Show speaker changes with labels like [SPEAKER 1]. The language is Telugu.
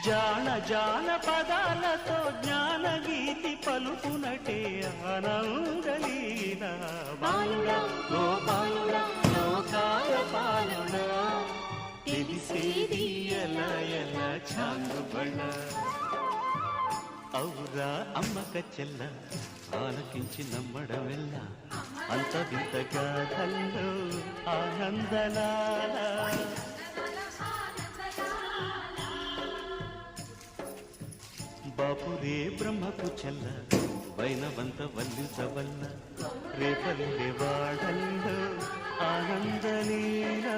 [SPEAKER 1] జాన జాన పదాలతో జ్ఞానగీతి పలుకునటే ఆనందలీన బాలుడా గోపాలుడా లోకాల పాలుడా తెలిసేది ఎలా ఎలా చాంగుబళ్ళ ఔరా అమ్మక చెల్ల ఆలకించి నమ్మడమెల్ల అంత వింత గాథల్లో ఆనందలాల బాపురే బ్రహ్మకు చెల్ల వైనవంత వల్లించవల్ల రేపల్లె వాడల్లో ఆనందలీలా